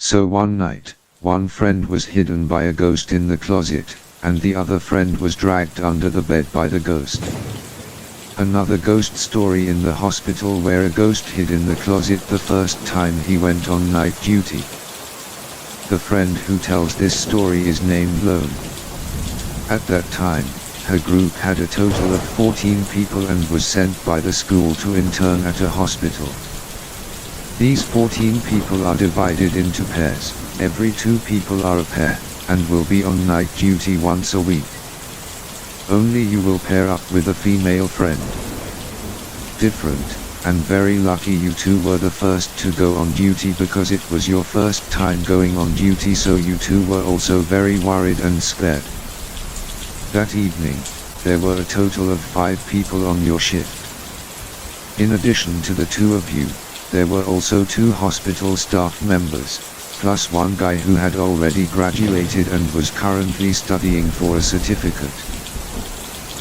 So one night, one friend was hidden by a ghost in the closet, and the other friend was dragged under the bed by the ghost. Another ghost story in the hospital where a ghost hid in the closet the first time he went on night duty. The friend who tells this story is named Lone. At that time, her group had a total of 14 people and was sent by the school to intern at a hospital. These 14 people are divided into pairs, every 2 people are a pair, and will be on night duty once a week. Only you will pair up with a female friend. Different, and very lucky you two were the first to go on duty because it was your first time going on duty, so you two were also very worried and scared. That evening, there were a total of 5 people on your shift. In addition to the 2 of you, there were also 2 hospital staff members, plus one guy who had already graduated and was currently studying for a certificate.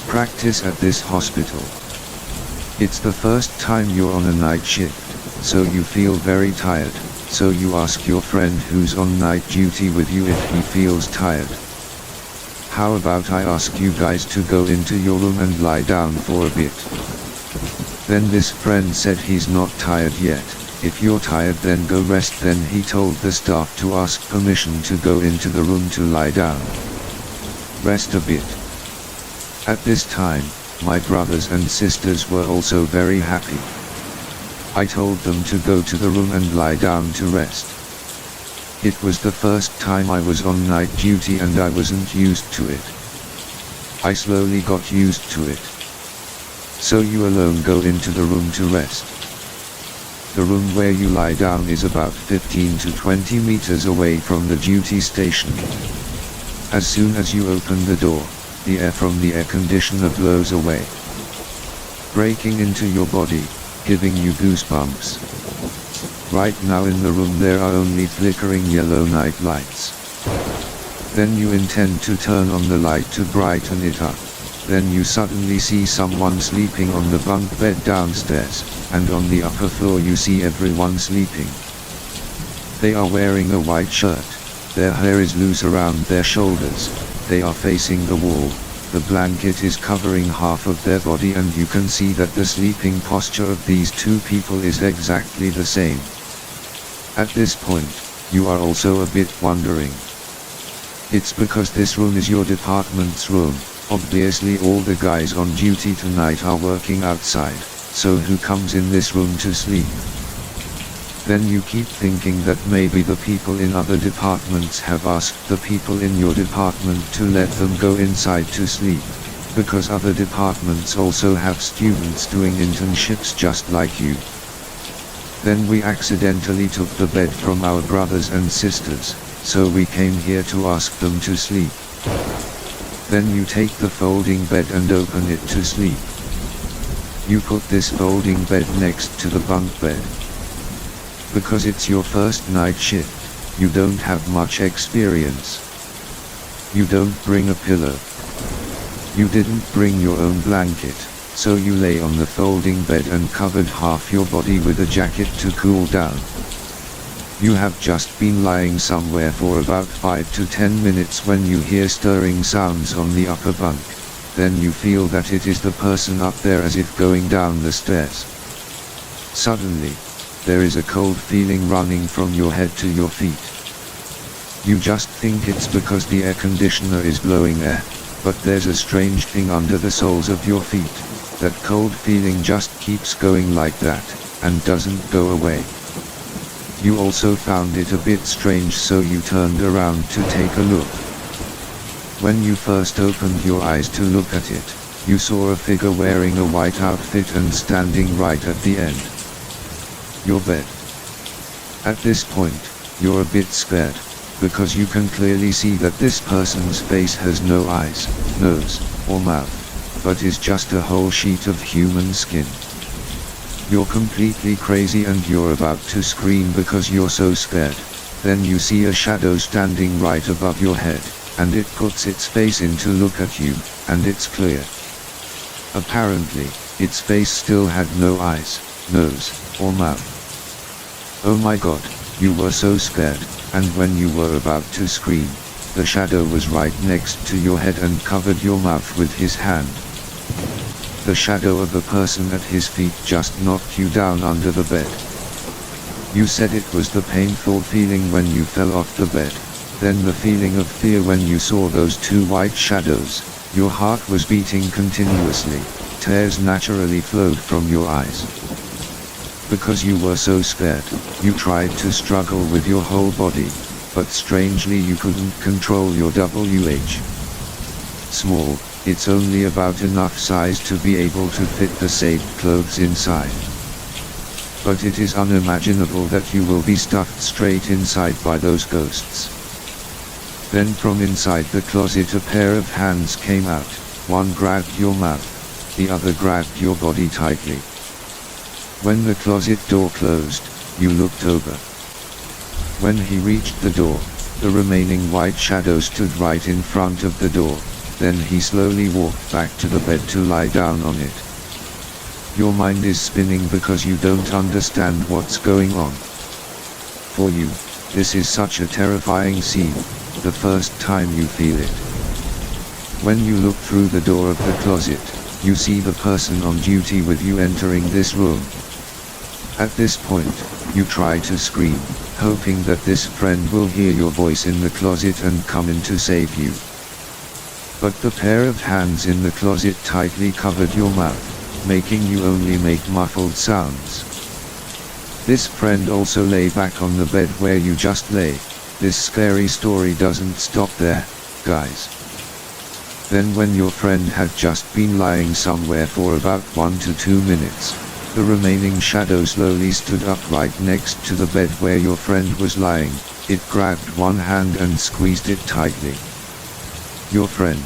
Practice at this hospital. It's the first time you're on a night shift, so you feel very tired, so you ask your friend who's on night duty with you if he feels tired. How about I ask you guys to go into your room and lie down for a bit? Then this friend said he's not tired yet. If you're tired then go rest. Then he told the staff to ask permission to go into the room to lie down. Rest a bit. At this time, my brothers and sisters were also very happy. I told them to go to the room and lie down to rest. It was the first time I was on night duty and I wasn't used to it. I slowly got used to it. So you alone go into the room to rest. The room where you lie down is about 15 to 20 meters away from the duty station. As soon as you open the door, the air from the air conditioner blows away, breaking into your body, giving you goosebumps. Right now in the room there are only flickering yellow night lights. Then you intend to turn on the light to brighten it up. Then you suddenly see someone sleeping on the bunk bed downstairs, and on the upper floor you see everyone sleeping. They are wearing a white shirt, their hair is loose around their shoulders, they are facing the wall, the blanket is covering half of their body and you can see that the sleeping posture of these 2 people is exactly the same. At this point, you are also a bit wondering. It's because this room is your department's room. Obviously all the guys on duty tonight are working outside, so who comes in this room to sleep? Then you keep thinking that maybe the people in other departments have asked the people in your department to let them go inside to sleep, because other departments also have students doing internships just like you. Then we accidentally took the bed from our brothers and sisters, so we came here to ask them to sleep. Then you take the folding bed and open it to sleep. You put this folding bed next to the bunk bed. Because it's your first night shift, you don't have much experience. You don't bring a pillow. You didn't bring your own blanket, so you lay on the folding bed and covered half your body with a jacket to cool down. You have just been lying somewhere for about 5 to 10 minutes when you hear stirring sounds on the upper bunk. Then you feel that it is the person up there as if going down the stairs. Suddenly, there is a cold feeling running from your head to your feet. You just think it's because the air conditioner is blowing air, but there's a strange thing under the soles of your feet. That cold feeling just keeps going like that, and doesn't go away. You also found it a bit strange, so you turned around to take a look. When you first opened your eyes to look at it, you saw a figure wearing a white outfit and standing right at the end. Your bed. At this point, you're a bit scared, because you can clearly see that this person's face has no eyes, nose, or mouth, but is just a whole sheet of human skin. You're completely crazy and you're about to scream because you're so scared. Then you see a shadow standing right above your head, and it puts its face in to look at you, and it's clear. Apparently, its face still had no eyes, nose, or mouth. Oh my god, you were so scared, and when you were about to scream, the shadow was right next to your head and covered your mouth with his hand. The shadow of a person at his feet just knocked you down under the bed. You said it was the painful feeling when you fell off the bed, then the feeling of fear when you saw those two white shadows. Your heart was beating continuously, tears naturally flowed from your eyes. Because you were so scared, you tried to struggle with your whole body, but strangely you couldn't control your small, it's only about enough size to be able to fit the saved clothes inside. But it is unimaginable that you will be stuffed straight inside by those ghosts. Then from inside the closet a pair of hands came out, one grabbed your mouth, the other grabbed your body tightly. When the closet door closed, you looked over. When he reached the door, the remaining white shadow stood right in front of the door, then he slowly walked back to the bed to lie down on it. Your mind is spinning because you don't understand what's going on. For you, this is such a terrifying scene, the first time you feel it. When you look through the door of the closet, you see the person on duty with you entering this room. At this point, you try to scream, hoping that this friend will hear your voice in the closet and come in to save you. But the pair of hands in the closet tightly covered your mouth, making you only make muffled sounds. This friend also lay back on the bed where you just lay. This scary story doesn't stop there, guys. Then when your friend had just been lying somewhere for about 1 to 2 minutes, the remaining shadow slowly stood up right next to the bed where your friend was lying. It grabbed one hand and squeezed it tightly. Your friend,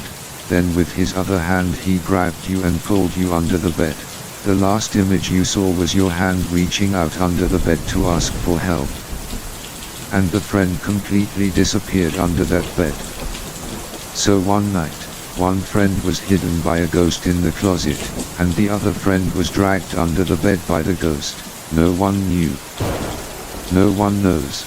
then with his other hand he grabbed you and pulled you under the bed. The last image you saw was your hand reaching out under the bed to ask for help. And the friend completely disappeared under that bed. So one night, one friend was hidden by a ghost in the closet, and the other friend was dragged under the bed by the ghost. No one knew. No one knows.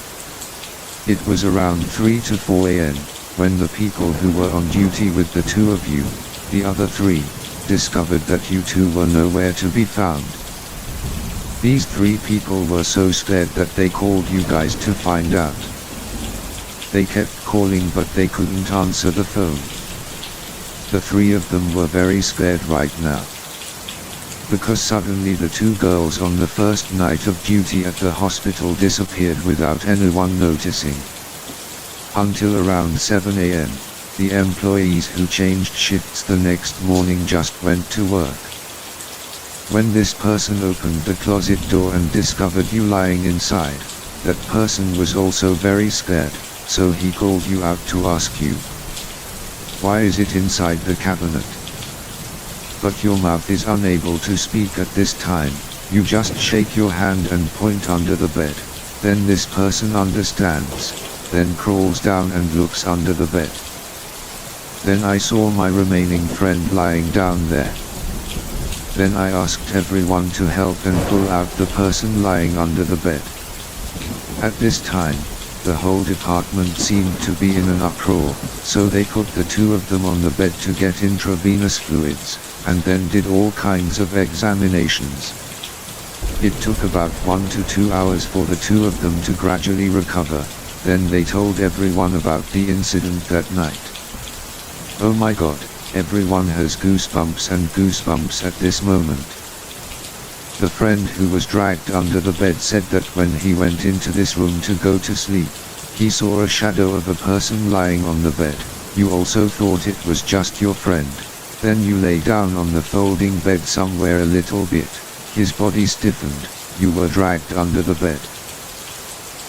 It was around 3 to 4 a.m., when the people who were on duty with the two of you, the other three, discovered that you two were nowhere to be found. These 3 people were so scared that they called you guys to find out. They kept calling but they couldn't answer the phone. The 3 of them were very scared right now. Because suddenly the 2 girls on the first night of duty at the hospital disappeared without anyone noticing. Until around 7 a.m., the employees who changed shifts the next morning just went to work. When this person opened the closet door and discovered you lying inside, that person was also very scared, so he called you out to ask you, "Why is it inside the cabinet?" But your mouth is unable to speak at this time, you just shake your hand and point under the bed. Then this person understands, then crawls down and looks under the bed. Then I saw my remaining friend lying down there. Then I asked everyone to help and pull out the person lying under the bed. At this time, the whole department seemed to be in an uproar, so they put the 2 of them on the bed to get intravenous fluids, and then did all kinds of examinations. It took about 1 to 2 hours for the 2 of them to gradually recover, then they told everyone about the incident that night. Oh my god, everyone has goosebumps and goosebumps at this moment. The friend who was dragged under the bed said that when he went into this room to go to sleep, he saw a shadow of a person lying on the bed. You also thought it was just your friend. Then you lay down on the folding bed somewhere a little bit. His body stiffened, you were dragged under the bed.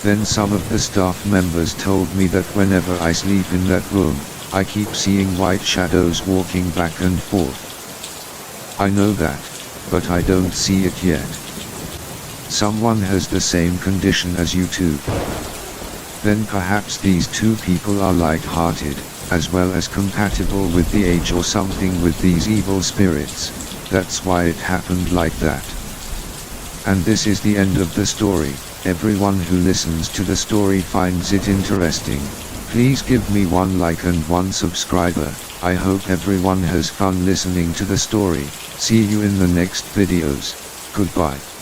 Then some of the staff members told me that whenever I sleep in that room, I keep seeing white shadows walking back and forth. I know that, but I don't see it yet. Someone has the same condition as you too. Then perhaps these 2 people are light-hearted, as well as compatible with the age or something with these evil spirits. That's why it happened like that. And this is the end of the story. Everyone who listens to the story finds it interesting. Please give me one like and one subscriber. I hope everyone has fun listening to the story. See you in the next videos. Goodbye.